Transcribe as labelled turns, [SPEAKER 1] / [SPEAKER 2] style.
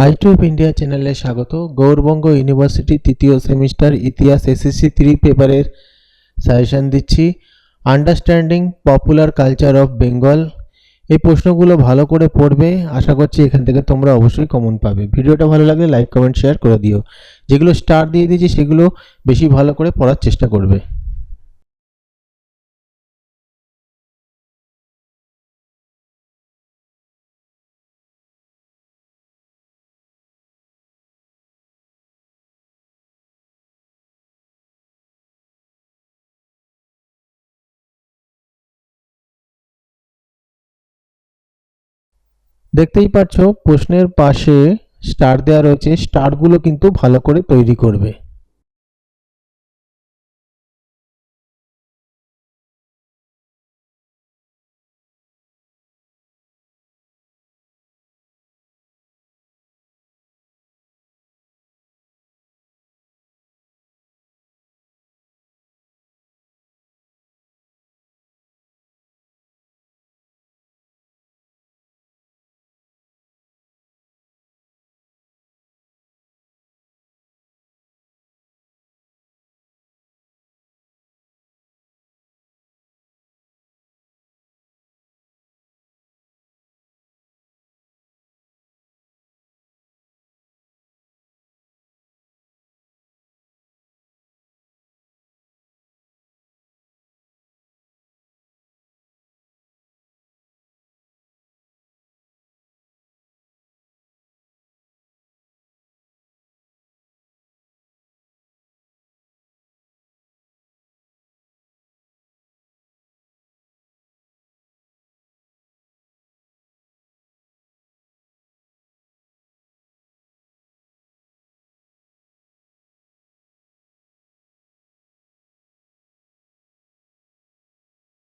[SPEAKER 1] আইটিউব India চ্যানেলে স্বাগত। Gour Banga university তৃতীয় সেমিস্টার ইতিহাস এসএসসি 3 পেপারের সাজেশন দিচ্ছি। Understanding popular culture of Bengal, এই প্রশ্নগুলো ভালো করে পড়বে। আশা করছি এখান থেকে তোমরা অবশ্যই কমন পাবে। ভিডিওটা ভালো লাগলে লাইক কমেন্ট শেয়ার করে দিও। যেগুলো স্টার দিয়ে দিয়েছি সেগুলো বেশি ভালো করে পড়ার চেষ্টা করবে। দেখতেই পাচ্ছ প্রশ্নের পাশে স্টার দেওয়া রয়েছে, স্টারগুলো কিন্তু ভালো করে তৈরি করবে।